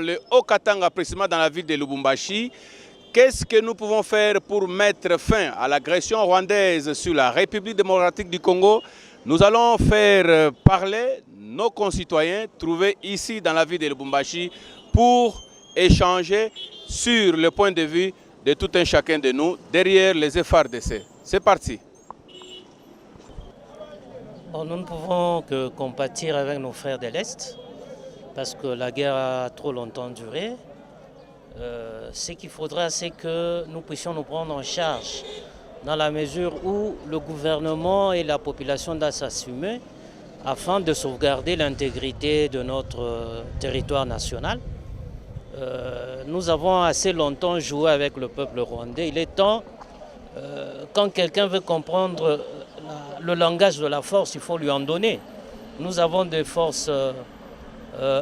le Haut-Katanga, précisément dans la ville de Lubumbashi. Qu'est-ce que nous pouvons faire pour mettre fin à l'agression rwandaise sur la République démocratique du Congo? Nous allons faire parler nos concitoyens trouvés ici dans la ville de Lubumbashi pour échanger sur le point de vue de tout un chacun de nous derrière les FARDC. C'est parti. Bon, nous ne pouvons que compatir avec nos frères de l'Est parce que la guerre a trop longtemps duré. Ce qu'il faudra, c'est que nous puissions nous prendre en charge dans la mesure où le gouvernement et la population doivent s'assumer afin de sauvegarder l'intégrité de notre territoire national. Nous avons assez longtemps joué avec le peuple rwandais. Il est temps, quand quelqu'un veut comprendre le langage de la force, il faut lui en donner. Nous avons des forces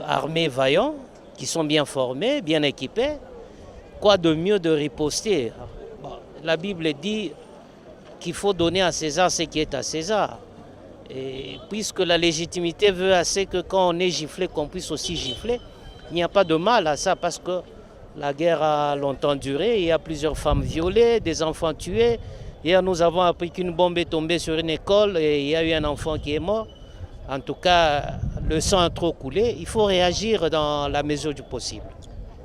armées vaillantes qui sont bien formées, bien équipées. Quoi de mieux de riposter? Bon, la Bible dit qu'il faut donner à César ce qui est à César. Et puisque la légitimité veut assez que quand on est giflé, qu'on puisse aussi gifler, il n'y a pas de mal à ça parce que la guerre a longtemps duré. Il y a plusieurs femmes violées, des enfants tués. Hier, nous avons appris qu'une bombe est tombée sur une école et il y a eu un enfant qui est mort. En tout cas, le sang a trop coulé. Il faut réagir dans la mesure du possible.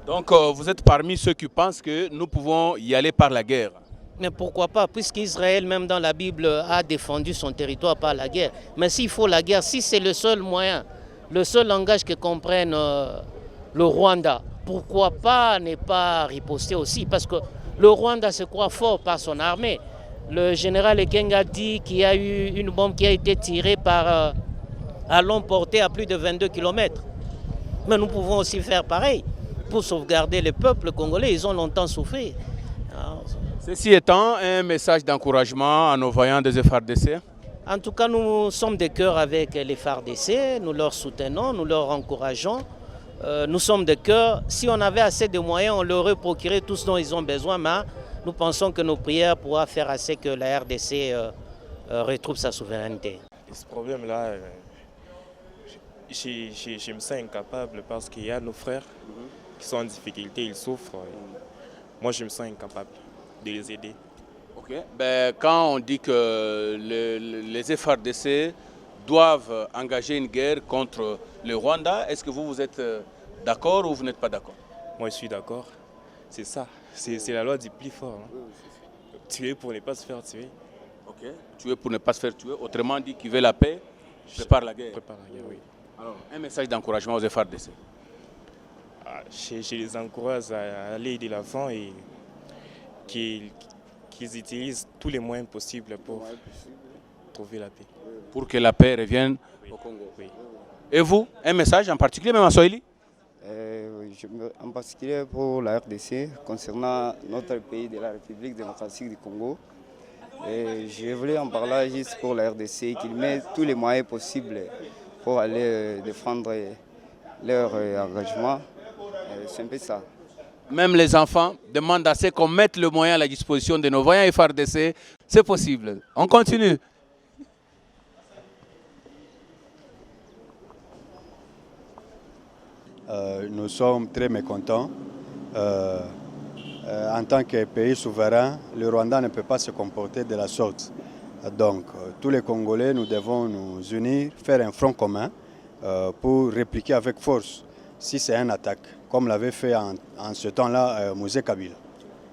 Donc vous êtes parmi ceux qui pensent que nous pouvons y aller par la guerre. Mais pourquoi pas, puisqu'Israël, même dans la Bible, a défendu son territoire par la guerre. Mais s'il faut la guerre, si c'est le seul moyen, le seul langage que comprenne le Rwanda, pourquoi pas ne pas riposter aussi? Parce que le Rwanda se croit fort par son armée. Le général Ekenga dit qu'il y a eu une bombe qui a été tirée à longue portée à plus de 22 km. Mais nous pouvons aussi faire pareil pour sauvegarder le peuple congolais. Ils ont longtemps souffert. Alors, ceci étant, un message d'encouragement à nos voyants des FARDC. En tout cas, nous sommes de cœur avec les FARDC. Nous leur soutenons, nous leur encourageons. Nous sommes de cœur. Si on avait assez de moyens, on leur aurait procuré tout ce dont ils ont besoin. Mais nous pensons que nos prières pourront faire assez que la RDC retrouve sa souveraineté. Ce problème-là, je me sens incapable parce qu'il y a nos frères qui sont en difficulté, ils souffrent. Moi, je me sens incapable de les aider. Ok. Ben, quand on dit que les FARDC doivent engager une guerre contre le Rwanda, est-ce que vous êtes d'accord ou vous n'êtes pas d'accord? Moi, je suis d'accord. C'est ça. C'est la loi du plus fort. Hein. Tuer pour ne pas se faire tuer. Ok. Tuer pour ne pas se faire tuer. Autrement dit, qui veut la paix, prépare la guerre. Prépare la guerre, oui. Alors, un message d'encouragement aux FARDC. Je les encourage à aller de l'avant et qu'ils utilisent tous les moyens possibles pour trouver la paix. Pour que la paix revienne au Congo. Oui. Et vous, un message en particulier, même en Swahili? En particulier pour la RDC, concernant notre pays de la République démocratique du Congo. Et je voulais en parler juste pour la RDC, qu'ils mettent tous les moyens possibles pour aller défendre leur engagement. C'est un peu ça. Même les enfants demandent à ce qu'on mette le moyen à la disposition de nos voyants FARDC. C'est possible. On continue. Nous sommes très mécontents. En tant que pays souverain, le Rwanda ne peut pas se comporter de la sorte. Donc, tous les Congolais, nous devons nous unir, faire un front commun pour répliquer avec force si c'est une attaque, comme l'avait fait en ce temps-là Moïse Kabila.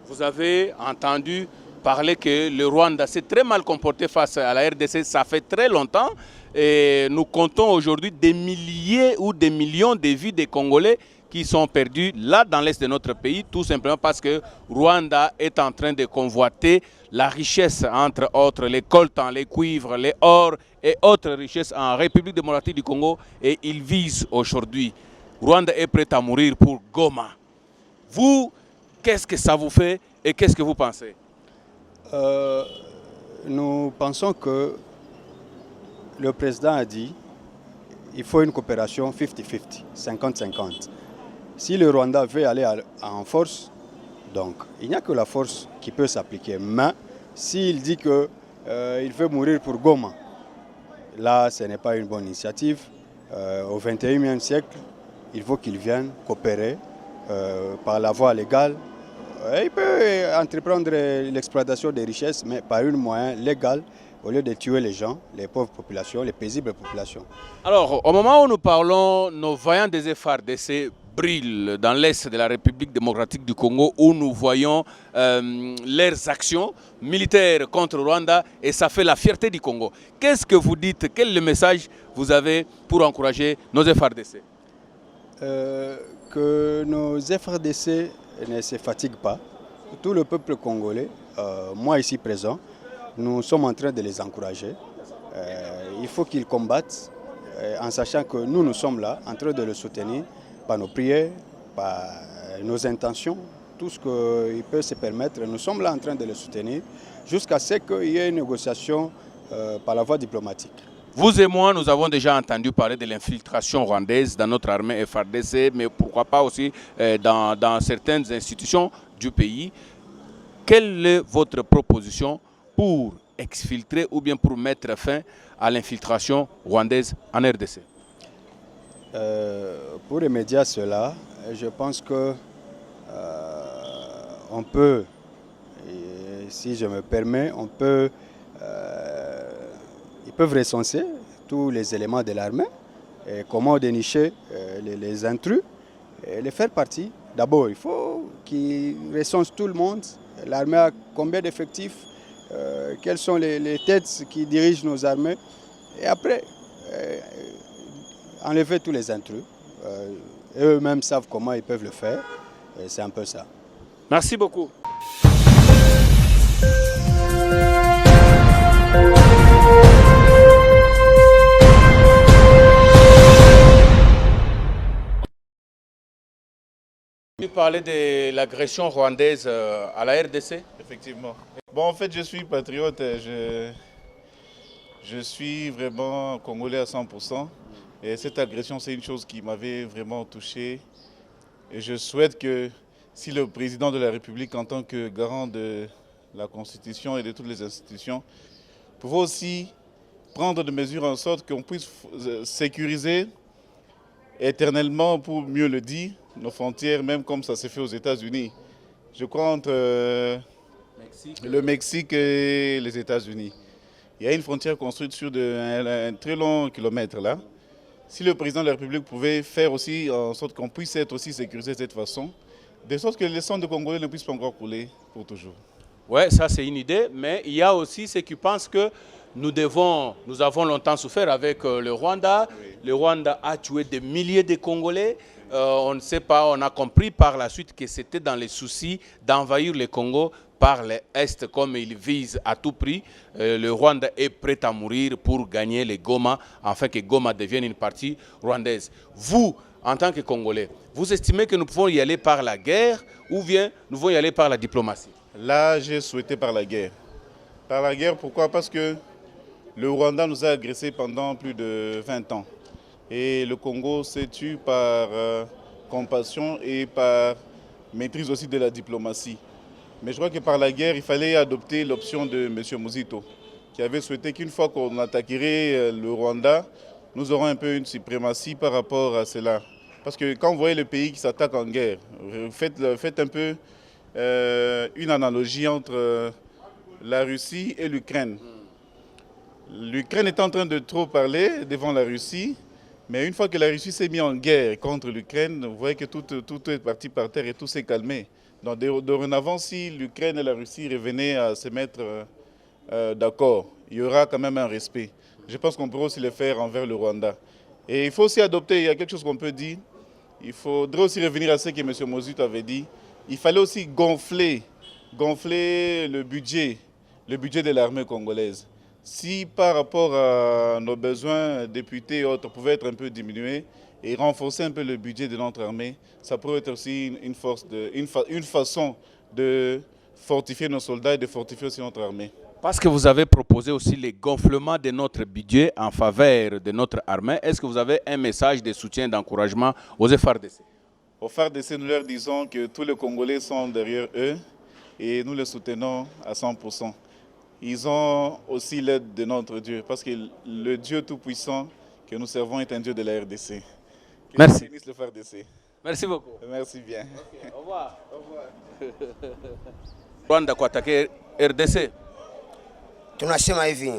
Vous avez entendu parler que le Rwanda s'est très mal comporté face à la RDC, ça fait très longtemps. Et nous comptons aujourd'hui des milliers ou des millions de vies des Congolais qui sont perdus là dans l'est de notre pays, tout simplement parce que Rwanda est en train de convoiter la richesse, entre autres les coltans, les cuivres, les ors et autres richesses en République démocratique du Congo. Et ils visent aujourd'hui. Rwanda est prêt à mourir pour Goma. Vous, qu'est-ce que ça vous fait et qu'est-ce que vous pensez? Nous pensons que le président a dit qu'il faut une coopération 50-50, 50-50. Si le Rwanda veut aller en force, donc il n'y a que la force qui peut s'appliquer. Mais s'il dit qu'il veut mourir pour Goma, là ce n'est pas une bonne initiative. Au XXIe siècle, il faut qu'ils viennent coopérer par la voie légale. Il peut entreprendre l'exploitation des richesses, mais par un moyen légal, au lieu de tuer les gens, les pauvres populations, les paisibles populations. Alors, au moment où nous parlons, nos voyants des FARDC brillent dans l'est de la République démocratique du Congo, où nous voyons leurs actions militaires contre Rwanda, et ça fait la fierté du Congo. Qu'est-ce que vous dites? Quel est le message vous avez pour encourager nos FARDC? Que nos FARDC ne se fatiguent pas. Tout le peuple congolais, moi ici présent, nous sommes en train de les encourager. Il faut qu'ils combattent en sachant que nous sommes là, en train de les soutenir par nos prières, par nos intentions, tout ce qu'ils peuvent se permettre. Nous sommes là en train de les soutenir jusqu'à ce qu'il y ait une négociation par la voie diplomatique. Vous et moi, nous avons déjà entendu parler de l'infiltration rwandaise dans notre armée FARDC, mais pourquoi pas aussi dans certaines institutions du pays. Quelle est votre proposition pour exfiltrer ou bien pour mettre fin à l'infiltration rwandaise en RDC? Pour remédier à cela, je pense que on peut, et si je me permets, ils peuvent recenser tous les éléments de l'armée, comment dénicher les intrus et les faire partie. D'abord, il faut qu'ils recensent tout le monde. L'armée a combien d'effectifs? Quelles sont les têtes qui dirigent nos armées? Et après, enlever tous les intrus. Eux-mêmes savent comment ils peuvent le faire. C'est un peu ça. Merci beaucoup. Tu parlais de l'agression rwandaise à la RDC? Effectivement. Bon, en fait, je suis patriote. Je suis vraiment congolais à 100%. Et cette agression, c'est une chose qui m'avait vraiment touché. Et je souhaite que si le président de la République, en tant que garant de la Constitution et de toutes les institutions, pouvait aussi prendre des mesures en sorte qu'on puisse sécuriser éternellement, pour mieux le dire, nos frontières, même comme ça s'est fait aux États-Unis. Je crois entre le Mexique et les États-Unis. Il y a une frontière construite sur un très long kilomètre là. Si le président de la République pouvait faire aussi en sorte qu'on puisse être aussi sécurisé de cette façon, de sorte que les sangs de Congolais ne puissent pas encore couler pour toujours. Oui, ça c'est une idée, mais il y a aussi ceux qui pensent que nous avons longtemps souffert avec le Rwanda. Oui. Le Rwanda a tué des milliers de Congolais. On ne sait pas, on a compris par la suite que c'était dans les soucis d'envahir le Congo par l'Est, comme ils visent à tout prix. Le Rwanda est prêt à mourir pour gagner les Goma, afin que Goma devienne une partie rwandaise. Vous, en tant que Congolais, vous estimez que nous pouvons y aller par la guerre ou bien nous pouvons y aller par la diplomatie? Là, j'ai souhaité par la guerre. Par la guerre, pourquoi? Parce que le Rwanda nous a agressés pendant plus de 20 ans. Et le Congo s'est tué par compassion et par maîtrise aussi de la diplomatie. Mais je crois que par la guerre, il fallait adopter l'option de M. Muzito, qui avait souhaité qu'une fois qu'on attaquerait le Rwanda, nous aurons un peu une suprématie par rapport à cela. Parce que quand vous voyez le pays qui s'attaque en guerre, faites un peu une analogie entre la Russie et l'Ukraine. L'Ukraine est en train de trop parler devant la Russie, mais une fois que la Russie s'est mise en guerre contre l'Ukraine, vous voyez que tout est parti par terre et tout s'est calmé. Donc dorénavant, si l'Ukraine et la Russie revenaient à se mettre d'accord, il y aura quand même un respect. Je pense qu'on pourrait aussi le faire envers le Rwanda. Et il faut aussi adopter, il y a quelque chose qu'on peut dire, il faudrait aussi revenir à ce que M. Mozut avait dit. Il fallait aussi gonfler le budget de l'armée congolaise. Si par rapport à nos besoins, députés et autres, pouvaient être un peu diminués et renforcer un peu le budget de notre armée, ça pourrait être aussi une façon de fortifier nos soldats et de fortifier aussi notre armée. Parce que vous avez proposé aussi les gonflements de notre budget en faveur de notre armée, est-ce que vous avez un message de soutien, d'encouragement aux FARDC? Aux FARDC, nous leur disons que tous les Congolais sont derrière eux et nous les soutenons à 100%. Ils ont aussi l'aide de notre Dieu, parce que le Dieu Tout-Puissant que nous servons est un Dieu de la RDC. Merci. Le FARDC. Merci beaucoup. Merci bien. Au revoir. Rwanda kuattaquer RDC. Tunasema hivi,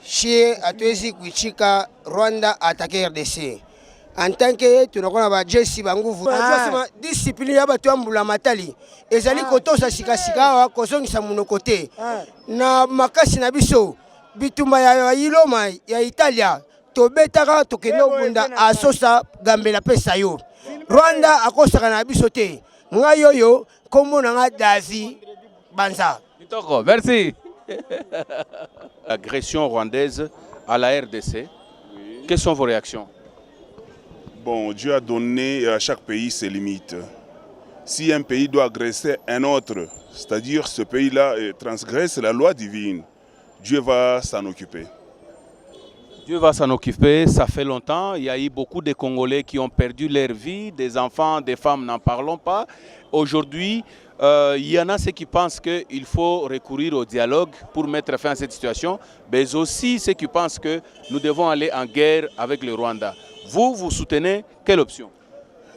shie hatuwezi kuichika Rwanda atake RDC. Antanke tunakuwa na bajesi banguvu. Tunasema discipline ya batu ambula matali. Ezali kotosa shikashikawa kozongisa munokote. Na makasi na biso bitumba ya Iloma ya Italia tobetaka tokendo bunda asosa gambela pesa yo. Rwanda akosaka na biso te. Ngayo yo kombo na nga Davi Banza. Mitoko, merci. L'agression rwandaise à la RDC. Quelles sont vos réactions? Bon, Dieu a donné à chaque pays ses limites. Si un pays doit agresser un autre, c'est-à-dire ce pays-là transgresse la loi divine, Dieu va s'en occuper. Dieu va s'en occuper, ça fait longtemps. Il y a eu beaucoup de Congolais qui ont perdu leur vie, des enfants, des femmes, n'en parlons pas. Aujourd'hui, il y en a ceux qui pensent qu'il faut recourir au dialogue pour mettre fin à cette situation, mais aussi ceux qui pensent que nous devons aller en guerre avec le Rwanda. Vous, vous soutenez quelle option?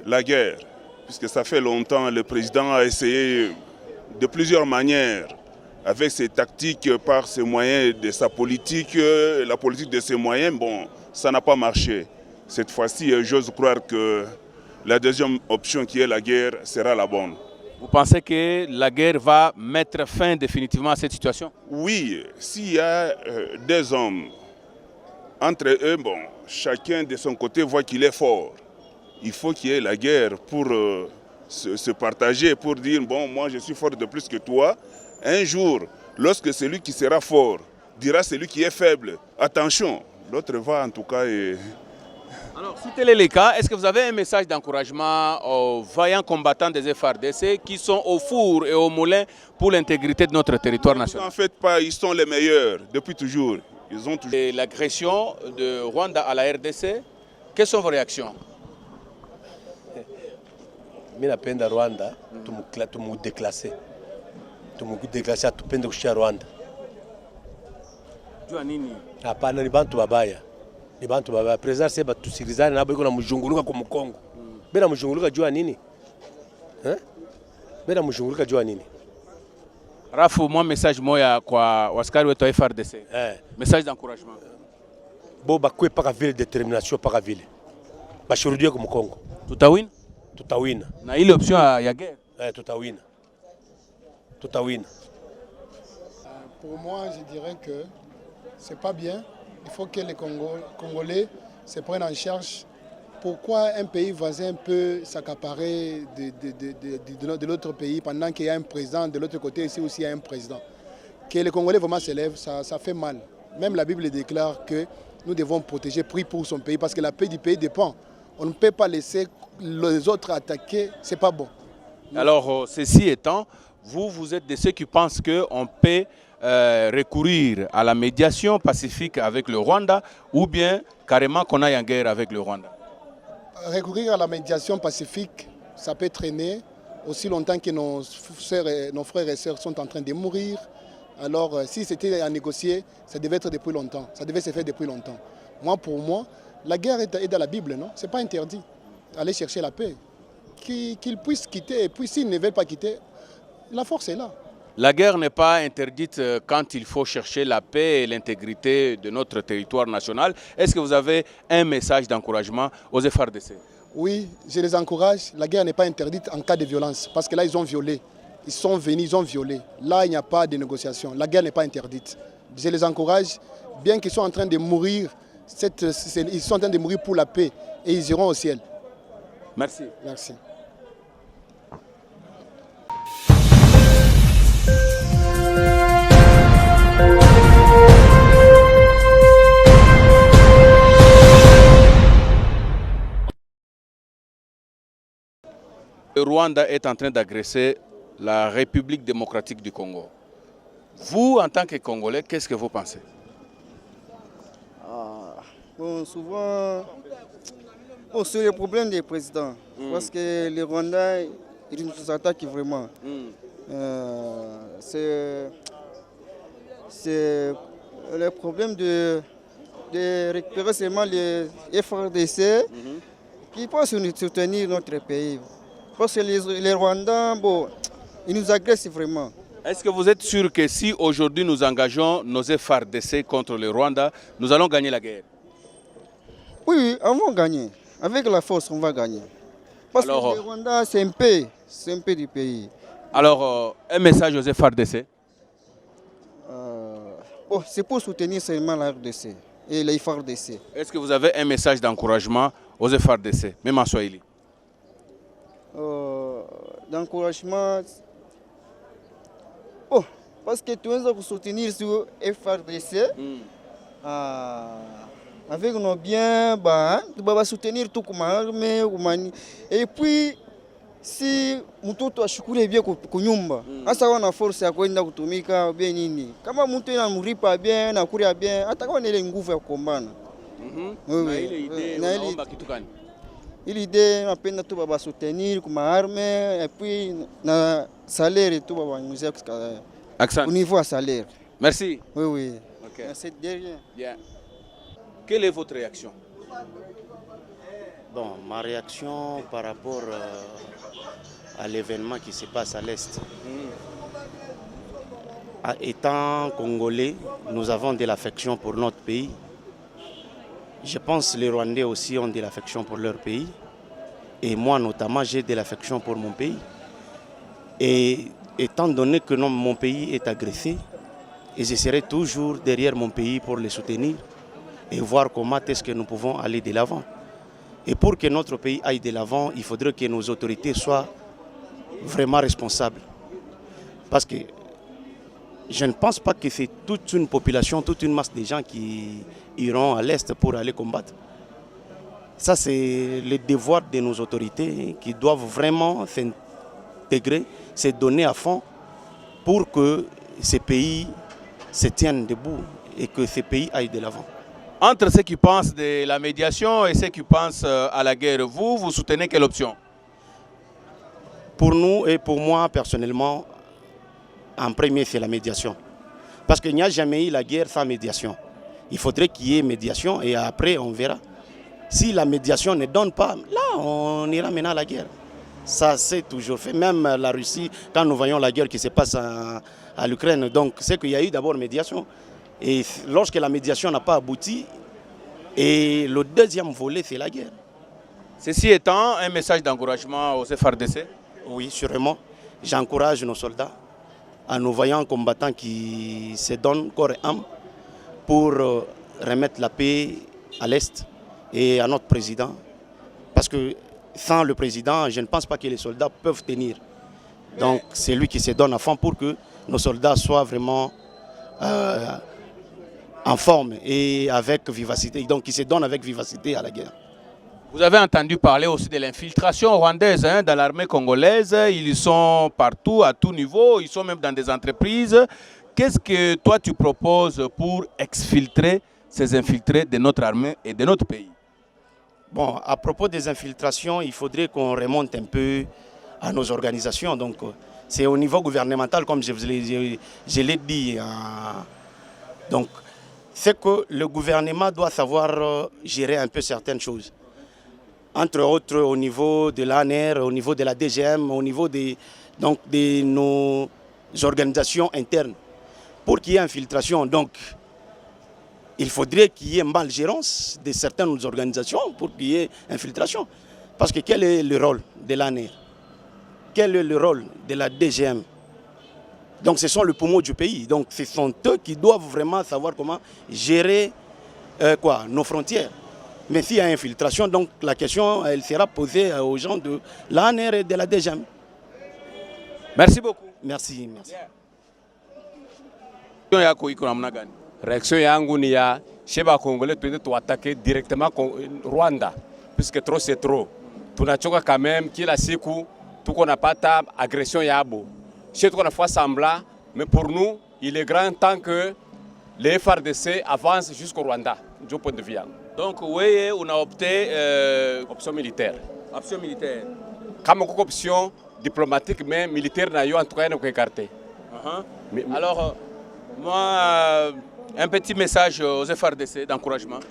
La guerre, puisque ça fait longtemps, le président a essayé de plusieurs manières, avec ses tactiques, par ses moyens, de sa politique, la politique de ses moyens, bon, ça n'a pas marché. Cette fois-ci, j'ose croire que la deuxième option qui est la guerre sera la bonne. Vous pensez que la guerre va mettre fin définitivement à cette situation? Oui, s'il y a des hommes, entre eux, bon, chacun de son côté voit qu'il est fort. Il faut qu'il y ait la guerre pour se partager, pour dire, bon, moi je suis fort de plus que toi. Un jour, lorsque celui qui sera fort dira celui qui est faible, attention, l'autre va en tout cas... Alors, si tel est le cas, est-ce que vous avez un message d'encouragement aux vaillants combattants des FARDC qui sont au four et au moulin pour l'intégrité de notre territoire national? En fait, pas, ils sont les meilleurs depuis toujours. Ils ont toujours... Et l'agression de Rwanda à la RDC, quelles sont vos réactions? Mimi napenda Rwanda tumudeklase atupende kushia Rwanda. Jua nini? Hapana, ni bantu babaya. Ni bantu babaya. President seba tusikilizane nabo iko na mjunguluka kwa Mkongo. Bena mjunguluka jua nini? Bena mjunguluka jua nini? Rafu, moi message moya kwa waskari wetu wa FARDC. Message d'encouragement. Bo bakwe paka vile determination paka vile. Bashurudie kwa Mkongo. Tutawina? Tutawina. Na ile option ya guerre? Tutawina. Tutawina. Pour moi, je dirais que c'est pas bien. Il faut que les Congolais se prennent en charge. Pourquoi un pays voisin peut s'accaparer de l'autre pays pendant qu'il y a un président, de l'autre côté ici aussi il y a un président. Que les Congolais vraiment s'élèvent, ça fait mal. Même la Bible déclare que nous devons protéger, prier pour son pays, parce que la paix du pays dépend. On ne peut pas laisser les autres attaquer, c'est pas bon. Alors, ceci étant, vous êtes de ceux qui pensent qu'on peut recourir à la médiation pacifique avec le Rwanda ou bien carrément qu'on aille en guerre avec le Rwanda? Recourir à la médiation pacifique, ça peut traîner aussi longtemps que nos frères et sœurs sont en train de mourir. Alors, si c'était à négocier, ça devait être depuis longtemps. Ça devait se faire depuis longtemps. Pour moi, la guerre est dans la Bible, non? Ce n'est pas interdit. Aller chercher la paix. Qu'ils puissent quitter, et puis s'ils ne veulent pas quitter, la force est là. La guerre n'est pas interdite quand il faut chercher la paix et l'intégrité de notre territoire national. Est-ce que vous avez un message d'encouragement aux FARDC? Oui, je les encourage. La guerre n'est pas interdite en cas de violence. Parce que là, ils ont violé. Ils sont venus, ils ont violé. Là, il n'y a pas de négociation. La guerre n'est pas interdite. Je les encourage, bien qu'ils soient en train de mourir, ils sont en train de mourir pour la paix. Et ils iront au ciel. Merci. Merci. Le Rwanda est en train d'agresser la République démocratique du Congo. Vous, en tant que Congolais, qu'est-ce que vous pensez? Bon, souvent, c'est le problème des présidents. Parce que le Rwanda, il nous attaque vraiment. C'est le problème de récupérer seulement les FRDC qui peuvent soutenir notre pays. Parce que les Rwandais, bon, ils nous agressent vraiment. Est-ce que vous êtes sûr que si aujourd'hui nous engageons nos FARDC contre le Rwanda, nous allons gagner la guerre? Oui, on va gagner. Avec la force, on va gagner. Parce que le Rwanda, c'est un peu du pays. Alors, un message aux FARDC? Bon, c'est pour soutenir seulement la RDC et les FARDC. Est-ce que vous avez un message d'encouragement aux FARDC, même en Swahili? D'encouragement. Oh, parce que tu veux soutenir sur FARDC. Avec nos biens, tu vas soutenir tout comme armée. Et puis, si mtoto ashukuru bien kunyumba, hasa wana force ya kwenda kutumika bien nini. Kama mtu anamripa bien na kuria bien, hata kama ile nguvu ya kukombana. Na ile idée unaomba kitu gani? Ile idée napenda tu baba soutenir kuma armée et puis na salaire tu baba nyuzia au niveau à salaire. Merci. Oui, oui. Okay. Merci derrière. Bien. Quelle est votre réaction? Bon, ma réaction par rapport à l'événement qui se passe à l'Est. Étant Congolais, nous avons de l'affection pour notre pays. Je pense que les Rwandais aussi ont de l'affection pour leur pays. Et moi notamment, j'ai de l'affection pour mon pays. Et étant donné que mon pays est agressé, et je serai toujours derrière mon pays pour le soutenir et voir comment est-ce que nous pouvons aller de l'avant. Et pour que notre pays aille de l'avant, il faudrait que nos autorités soient vraiment responsables. Parce que je ne pense pas que c'est toute une population, toute une masse de gens qui iront à l'Est pour aller combattre. Ça, c'est le devoir de nos autorités qui doivent vraiment s'intégrer, se donner à fond pour que ces pays se tiennent debout et que ces pays aillent de l'avant. Entre ceux qui pensent de la médiation et ceux qui pensent à la guerre, vous soutenez quelle option? Pour nous et pour moi personnellement, en premier c'est la médiation. Parce qu'il n'y a jamais eu la guerre sans médiation. Il faudrait qu'il y ait médiation et après on verra. Si la médiation ne donne pas, là on ira maintenant à la guerre. Ça c'est toujours fait. Même la Russie, quand nous voyons la guerre qui se passe à l'Ukraine, donc c'est qu'il y a eu d'abord médiation. Et lorsque la médiation n'a pas abouti, et le deuxième volet, c'est la guerre. Ceci étant, un message d'encouragement aux FARDC? Oui, sûrement. J'encourage nos soldats, à nos vaillants combattants qui se donnent corps et âme pour remettre la paix à l'Est et à notre président. Parce que sans le président, je ne pense pas que les soldats peuvent tenir. Donc c'est lui qui se donne à fond pour que nos soldats soient vraiment en forme et avec vivacité, donc qui se donne avec vivacité à la guerre. Vous avez entendu parler aussi de l'infiltration rwandaise dans l'armée congolaise. Ils sont partout, à tout niveau, ils sont même dans des entreprises. Qu'est-ce que toi tu proposes pour exfiltrer ces infiltrés de notre armée et de notre pays? Bon, à propos des infiltrations, il faudrait qu'on remonte un peu à nos organisations. Donc, c'est au niveau gouvernemental, comme je l'ai dit. Donc, c'est que le gouvernement doit savoir gérer un peu certaines choses. Entre autres, au niveau de l'ANR, au niveau de la DGM, au niveau de nos organisations internes. Pour qu'il y ait infiltration, donc, il faudrait qu'il y ait une malgérance de certaines organisations pour qu'il y ait infiltration. Parce que quel est le rôle de l'ANR? Quel est le rôle de la DGM? Donc ce sont les poumons du pays. Donc ce sont eux qui doivent vraiment savoir comment gérer nos frontières. Mais s'il y a infiltration, donc la question elle sera posée aux gens de l'ANR et de la DGM. Merci beaucoup. Merci. Réaction yangu ni ya sheba Congolais tuende attaquer directement Rwanda puisque trop c'est trop. Tunachoka quand même kila siku tuko napata agression yabo. Chez tuko nafua semblant, mais pour nous, il est grand temps que les FARDC avancent jusqu'au Rwanda, du point de vue. Donc oui, on a opté option militaire. Option militaire. Comme option diplomatique, mais militaire en tout cas, on a écarté. Alors, moi, un petit message aux FARDC d'encouragement.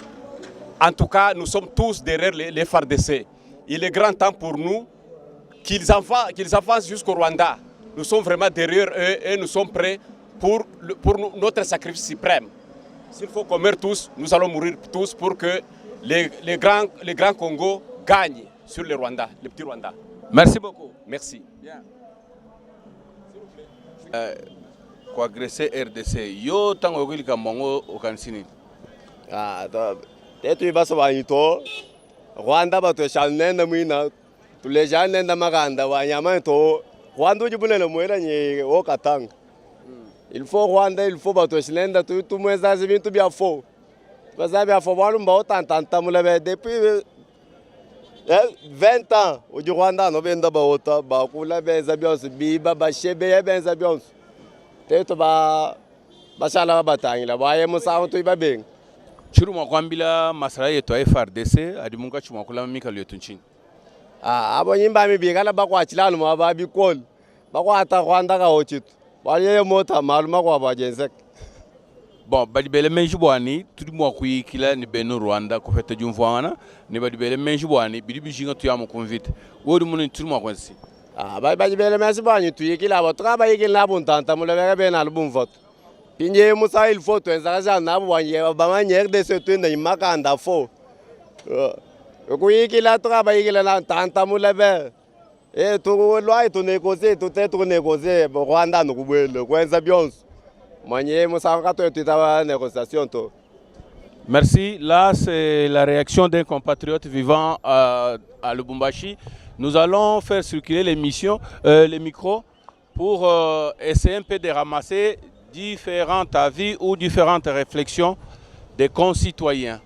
En tout cas, nous sommes tous derrière les FARDC. il est grand temps pour nous qu'ils avancent jusqu'au Rwanda. Nous sommes vraiment derrière eux et nous sommes prêts pour notre sacrifice suprême. S'il faut qu'on meure tous, nous allons mourir tous pour que les grands Congo gagnent sur le Rwanda, le petit Rwanda. Merci beaucoup. Merci. Bien. Kwa agresser RDC, yo tango kili kamongo okansini. Tetu ibasa wanyito Rwanda bato shanenda mwina tuleja nenda maganda wanyama to Rwanda ujibunele mwera nye okatanga. Il faut Rwanda, il faut bato shanenda tu mweza zibintu bya fo. Baza bya fo balu mba otantanta mulebe depuis 20 ans au Rwanda no benda ba ota ba kula benza byonse biba ba shebe benza byonse. Tetu ba bashala batangila baye musawo tu ibabeng. Churu mwakwambila masala yetu ya FRDC adimunga chuma kula mika lyo tunchini. Abo nyimba mibigala bakwachilano mababikol. Bakwata Rwanda ka ochitu. Baliye mota maluma kwa bajenzek. Bon, badibele menjibwani tudi mwakuyikila ni beno Rwanda kufete jumfwana ni badibele menjibwani bidibishinga tuyamu konvite. Wodi muni tudi mwakwensi. Badibele menjibwani tuyikila abo tukaba yikila buntanta mulebega bena albumvoto. Pinye musa il faut twenza na bwanye bamanye RDC twenda imakanda fo. Kuyikila tukaba yikila na tanta mulebe. Tu loi tu négocier tu te tu négocier Rwanda no kubwele kwenza byonse. Manye musa ka to tita négociation to. Merci. Là, c'est la réaction d'un compatriote vivant à Lubumbashi. Nous allons faire circuler les micros pour essayer un peu de ramasser différents avis ou différentes réflexions des concitoyens.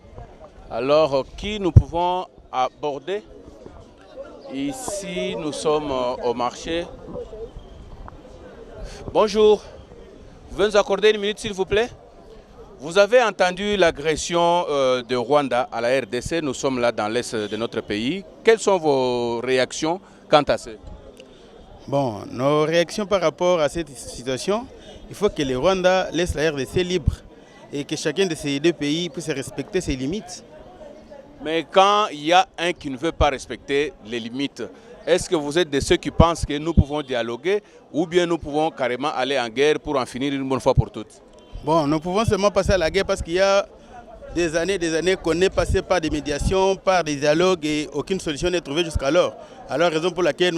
Alors, qui nous pouvons aborder? Ici, nous sommes au marché. Bonjour. Vous pouvez nous accorder une minute, s'il vous plaît? Vous avez entendu l'agression de Rwanda à la RDC. Nous sommes là dans l'est de notre pays. Quelles sont vos réactions quant à ça? Bon, nos réactions par rapport à cette situation, il faut que le Rwanda laisse la RDC libre et que chacun de ces deux pays puisse respecter ses limites. Mais quand il y a un qui ne veut pas respecter les limites, est-ce que vous êtes de ceux qui pensent que nous pouvons dialoguer ou bien nous pouvons carrément aller en guerre pour en finir une bonne fois pour toutes? Bon, nous pouvons seulement passer à la guerre parce qu'il y a des années qu'on est passé par des médiations, par des dialogues et aucune solution n'est trouvée jusqu'alors. Alors, raison pour laquelle,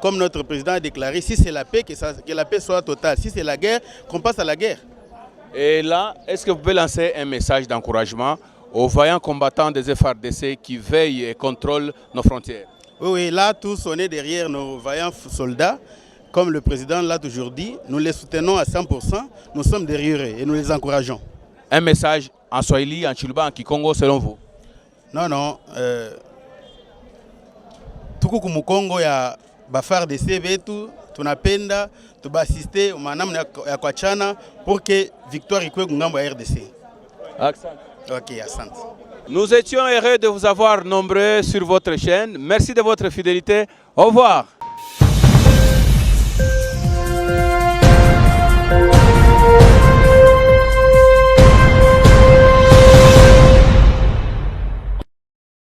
comme notre président a déclaré, si c'est la paix, que la paix soit totale. Si c'est la guerre, qu'on passe à la guerre. Et là, est-ce que vous pouvez lancer un message d'encouragement aux vaillants combattants des FRDC qui veillent et contrôlent nos frontières? Oui, là, tous on est derrière nos vaillants soldats. Comme le président l'a toujours dit, nous les soutenons à 100%, nous sommes derrière eux et nous les encourageons. Un message en Swahili, en Chiluba, en Kikongo, selon vous? Non. Tuku kumukongo ya FARDC betu, tunapenda, tubasiste, manam ya kwachana pour que victoire ikwe kungambo ya RDC. Accent. Ok, asante. Nous étions heureux de vous avoir nombreux sur votre chaîne. Merci de votre fidélité. Au revoir.